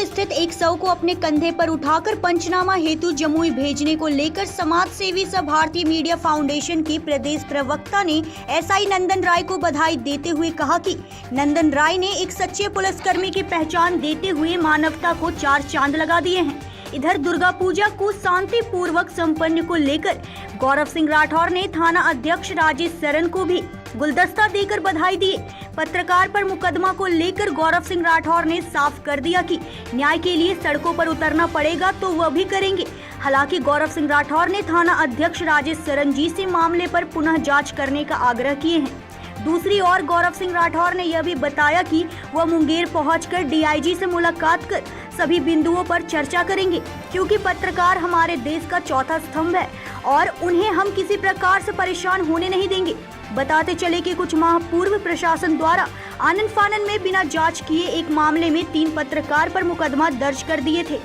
स्थित एक शव को अपने कंधे पर उठाकर पंचनामा हेतु जमुई भेजने को लेकर समाज सेवी सह भारतीय मीडिया फाउंडेशन के प्रदेश प्रवक्ता ने एसआई नंदन राय को बधाई देते हुए कहा कि नंदन राय ने एक सच्चे पुलिसकर्मी की पहचान देते हुए मानवता को 4 चांद लगा दिए हैं। इधर दुर्गा पूजा को शांतिपूर्वक संपन्न को लेकर गौरव सिंह राठौर ने थाना अध्यक्ष राजेश सरन को भी गुलदस्ता देकर बधाई दी। पत्रकार पर मुकदमा को लेकर गौरव सिंह राठौर ने साफ कर दिया कि न्याय के लिए सड़कों पर उतरना पड़ेगा तो वह भी करेंगे। हालांकि गौरव सिंह राठौर ने थाना अध्यक्ष राजेश सरन जी से मामले पर पुनः जांच करने का आग्रह किए हैं। दूसरी ओर गौरव सिंह राठौर ने यह भी बताया कि वह मुंगेर पहुंचकर डीआईजी से मुलाकात कर सभी बिंदुओं पर चर्चा करेंगे, क्योंकि पत्रकार हमारे देश का चौथा स्तंभ है और उन्हें हम किसी प्रकार से परेशान होने नहीं देंगे। बताते चले कि कुछ माह पूर्व प्रशासन द्वारा आनन फानन में बिना जांच किए एक मामले में 3 पत्रकार पर मुकदमा दर्ज कर दिए थे।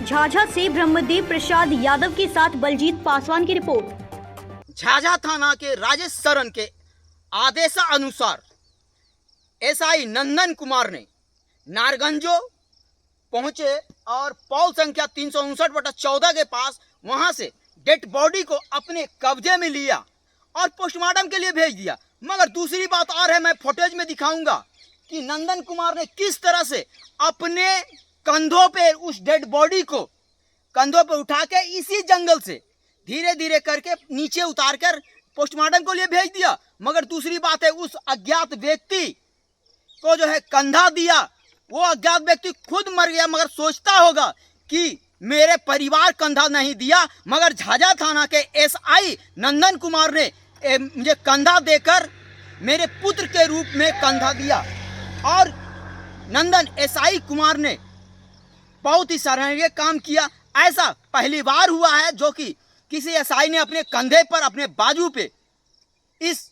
झाझा से ब्रह्मदेव प्रसाद यादव के साथ बलजीत पासवान की रिपोर्ट। झाझा थाना के राजेश सरन के आदेशानुसार एसआई नंदन कुमार ने नारगंजो पहुंचे और पौल संख्या 359/14 के पास वहां से डेड बॉडी को अपने कब्जे में लिया और पोस्टमार्टम के लिए भेज दिया। मगर दूसरी बात और है, मैं फुटेज में दिखाऊंगा कि नंदन कुमार ने किस तरह से अपने कंधों पे उस डेड बॉडी को कंधों पे उठा के इसी जंगल से धीरे धीरे करके नीचे उतार कर पोस्टमार्टम को लिए भेज दिया। मगर दूसरी बात है, उस अज्ञात व्यक्ति को जो है कंधा दिया, वो अज्ञात व्यक्ति खुद मर गया, मगर सोचता होगा कि मेरे परिवार कंधा नहीं दिया, मगर झाझा थाना के एसआई नंदन कुमार ने मुझे कंधा देकर मेरे पुत्र के रूप में कंधा दिया। और नंदन एसआई कुमार ने बहुत ही सराहनीय काम किया। ऐसा पहली बार हुआ है जो कि किसी एसआई ने अपने कंधे पर, अपने बाजू पे इस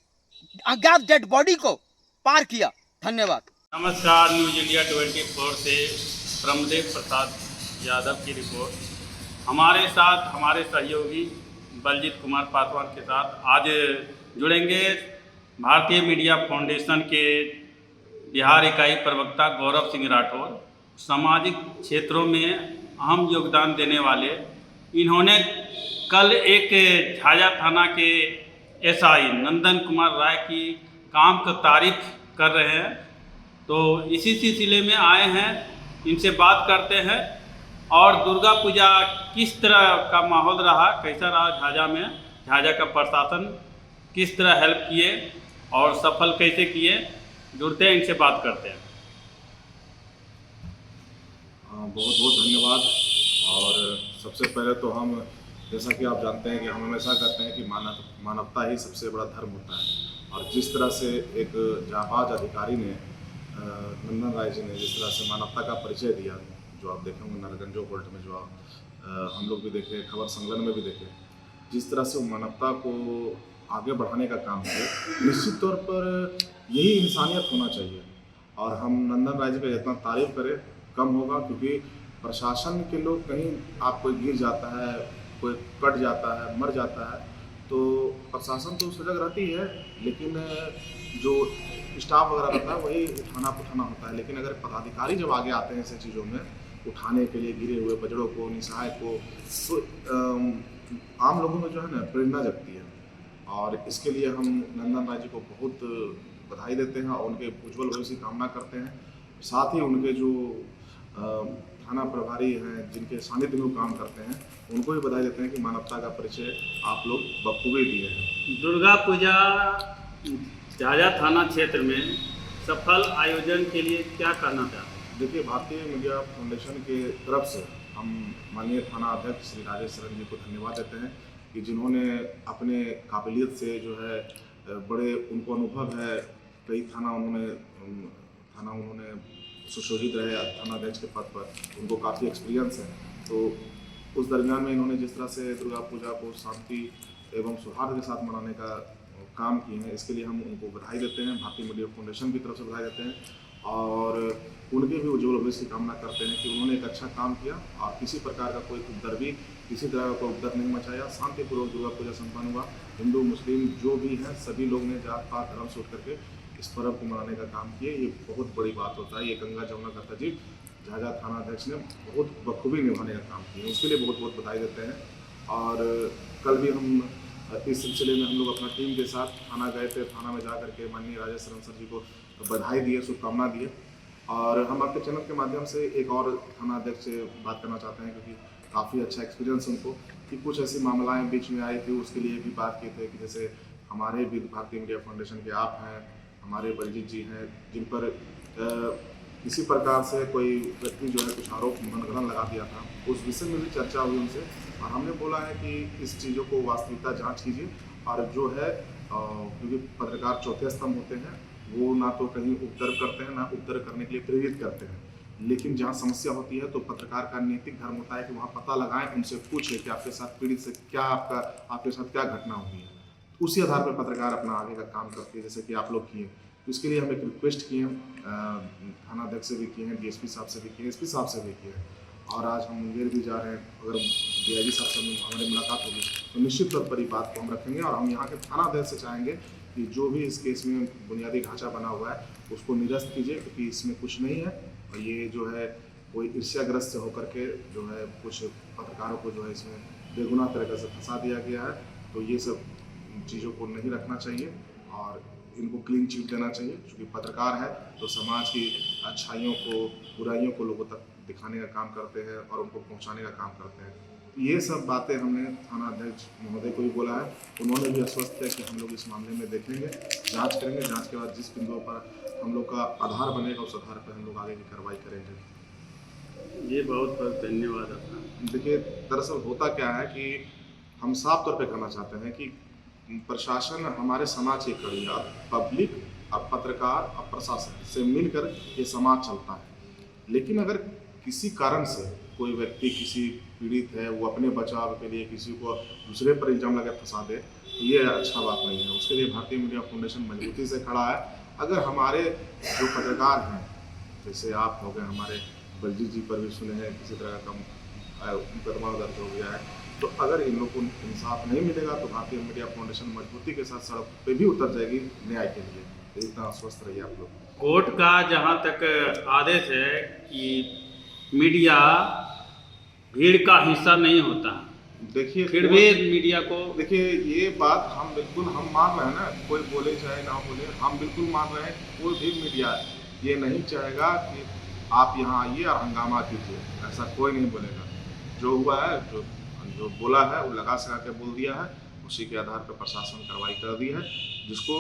अज्ञात डेड बॉडी को पार किया। धन्यवाद। नमस्कार, न्यूज इंडिया 24 से ब्रह्मदेव प्रसाद यादव की रिपोर्ट। हमारे साथ हमारे सहयोगी बलजीत कुमार पासवान के साथ आज जुड़ेंगे भारतीय मीडिया फाउंडेशन के बिहार इकाई प्रवक्ता गौरव सिंह राठौर। सामाजिक क्षेत्रों में अहम योगदान देने वाले इन्होंने कल एक झाझा थाना के एसआई नंदन कुमार राय की काम का तारीफ कर रहे हैं, तो इसी सिलसिले में आए हैं, इनसे बात करते हैं। और दुर्गा पूजा किस तरह का माहौल रहा, कैसा रहा झाझा में, झाझा का प्रशासन किस तरह हेल्प किए और सफल कैसे किए, जुड़ते हैं, इनसे बात करते हैं। बहुत बहुत धन्यवाद। और सबसे पहले तो हम, जैसा कि आप जानते हैं कि हम हमेशा कहते हैं कि मानवता ही सबसे बड़ा धर्म होता है। और जिस तरह से एक जाबाज अधिकारी ने, नंदन राय जी ने जिस तरह से मानवता का परिचय दिया, जो आप देखेंगे नारगंजो कोर्ट में, जो हम लोग भी देखे, खबर संकलन में भी देखे, जिस तरह से मानवता को आगे बढ़ाने का काम किया, निश्चित तौर पर यही इंसानियत होना चाहिए। और हम नंदन राय जी का जितना तारीफ करें कम होगा, क्योंकि प्रशासन के लोग, कहीं आप कोई गिर जाता है, कोई कट जाता है, मर जाता है, तो प्रशासन तो सजग रहती है, लेकिन जो स्टाफ वगैरह रहता है वही उठाना होता है। लेकिन अगर पदाधिकारी जब आगे आते हैं ऐसे चीज़ों में उठाने के लिए, गिरे हुए बजड़ों को, निसहाय को, तो आम लोगों में जो है ना प्रेरणा जगती है। और इसके लिए हम नंदन राय जी को बहुत बधाई देते हैं और उनके उज्ज्वल भविष्य की कामना करते हैं। साथ ही उनके जो थाना प्रभारी हैं, जिनके सानिध्य में काम करते हैं, उनको भी बधाई देते हैं कि मानवता का परिचय आप लोग बखूबी दिए हैं। दुर्गा पूजा झाझा थाना क्षेत्र में सफल आयोजन के लिए क्या करना चाहते हैं? देखिए, भारतीय मीडिया फाउंडेशन के तरफ से हम माननीय थाना अध्यक्ष श्री राजेश सरन जी को धन्यवाद देते हैं कि जिन्होंने अपने काबिलियत से जो है, बड़े उनको अनुभव है, कई थाना उन्होंने सुशोभित रहे थाना अध्यक्ष के पद पर, उनको काफ़ी एक्सपीरियंस है। तो उस दरमियान में इन्होंने जिस तरह से दुर्गा पूजा को शांति एवं सौहार्द के साथ मनाने का काम किए हैं, इसके लिए हम उनको बधाई देते हैं, भारतीय मीडिया फाउंडेशन की तरफ से बधाई देते हैं। और उनके भी उज्ज्वल भविष्य की कामना करते हैं कि उन्होंने एक अच्छा काम किया और किसी प्रकार का कोई उपद्रवी, किसी तरह का कोई उपद्रव नहीं मचाया। शांतिपूर्वक दुर्गा पूजा संपन्न हुआ। हिंदू मुस्लिम जो भी हैं, सभी लोग ने जात पात धर्म से उठ करके इस पर्व को मनाने का काम किए। ये बहुत बड़ी बात होता है, ये गंगा जमुना का तहजीब झाझा थाना अध्यक्ष ने बहुत बखूबी निभाने का काम किया, उसके लिए बहुत बहुत बधाई देते हैं। और कल भी हम इस सिलसिले में हम लोग अपना टीम के साथ थाना गए थे। थाना में जा करके माननीय राजेश सरन सर जी को बधाई दिए, शुभकामना दिए। और हम आपके चैनल के माध्यम से एक और थाना अध्यक्ष से बात करना चाहते हैं, क्योंकि काफ़ी अच्छा एक्सपीरियंस उनको, कि कुछ ऐसी मामलाएं बीच में आई थी, उसके लिए भी बात किए थे कि जैसे हमारे भी भारतीय मीडिया फाउंडेशन के आप हैं, हमारे बलजीत जी हैं, जिन पर किसी प्रकार से कोई व्यक्ति जो है कुछ आरोप मनगढ़ंत लगा दिया था, उस विषय में भी चर्चा हुई उनसे। और हमने बोला है कि इस चीज़ों को वास्तविकता जांच कीजिए, और जो है क्योंकि पत्रकार चौथे स्तंभ होते हैं, वो ना तो कहीं उपद्रव करते हैं, ना उपद्रव करने के लिए प्रेरित करते हैं। लेकिन जहाँ समस्या होती है तो पत्रकार का नैतिक धर्म होता है कि वहाँ पता लगाएं, उनसे पूछें कि आपके साथ पीड़ित से क्या आपके साथ क्या घटना हुई है। उसी आधार पर पत्रकार अपना आगे का काम करते हैं, जैसे कि आप लोग किए। तो इसके लिए हम एक रिक्वेस्ट किए हैं, थाना अध्यक्ष से भी किए हैं, डीएसपी साहब से भी किए, एसपी साहब से भी किए हैं, और आज हम मुंगेर भी जा रहे हैं। अगर डीआईजी साहब से हमारी मुलाकात होगी तो निश्चित तौर पर ये बात को हम रखेंगे, और हम यहाँ के थाना अध्यक्ष से चाहेंगे कि जो भी इस केस में बुनियादी ढांचा बना हुआ है उसको निरस्त कीजिए, क्योंकि इसमें कुछ नहीं है। और ये जो है कोई ईर्ष्याग्रस्त से होकर के जो है कुछ पत्रकारों को जो है इसमें बेगुनाह तरीके से फंसा दिया गया है। तो ये सब चीज़ों को नहीं रखना चाहिए और इनको क्लीन चिट देना चाहिए। क्योंकि पत्रकार है तो समाज की अच्छाइयों को, बुराइयों को लोगों तक दिखाने का काम करते हैं और उनको पहुंचाने का काम करते हैं। ये सब बातें हमने थाना अध्यक्ष महोदय को भी बोला है, उन्होंने भी आश्वस्त किया कि हम लोग इस मामले में देखेंगे, जांच करेंगे, जांच के बाद जिस बिंदुओं पर हम लोग का आधार बनेगा उस आधार पर हम लोग आगे की कार्रवाई करेंगे। ये बहुत बहुत धन्यवाद आपका। देखिए, दरअसल होता क्या है कि हम साफ तौर पे कहना चाहते हैं कि प्रशासन हमारे समाज की कड़ी है, और पब्लिक और पत्रकार और प्रशासन से मिलकर ये समाज चलता है। लेकिन अगर किसी कारण से कोई व्यक्ति किसी पीड़ित है, वो अपने बचाव के लिए किसी को दूसरे पर इल्ज़ाम लगा फंसा दे, तो ये अच्छा बात नहीं है। उसके लिए भारतीय मीडिया फाउंडेशन मजबूती से खड़ा है। अगर हमारे जो पत्रकार हैं, जैसे आप हो गए, हमारे बलजीत जी पर भी सुने हैं किसी तरह का मुकदमा दर्ज हो गया है, तो अगर इन लोगों को इंसाफ नहीं मिलेगा तो भारतीय मीडिया फाउंडेशन मजबूती के साथ सड़क पे भी उतर जाएगी न्याय के लिए। तो इतना आश्वस्त रहिए आप लोग। कोर्ट का जहाँ तक आदेश है कि मीडिया भीड़ का हिस्सा नहीं होता, देखिए फिर भी मीडिया को देखिए, ये बात हम बिल्कुल हम मान रहे हैं ना, कोई बोले चाहे ना बोले, हम बिल्कुल मान रहे हैं। कोई भी मीडिया ये नहीं चाहेगा कि आप यहाँ आइए और हंगामा कीजिए, ऐसा कोई नहीं बोलेगा। जो हुआ है, जो बोला है वो लगा सका के बोल दिया है, उसी के आधार पर प्रशासन कार्रवाई कर दी है, जिसको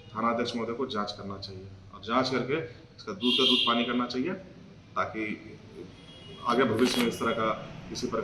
थाना अध्यक्ष महोदय को जांच करना चाहिए, और जांच करके इसका दूध का दूध पानी करना चाहिए, ताकि आगे भविष्य में इस तरह का किसी प्रकार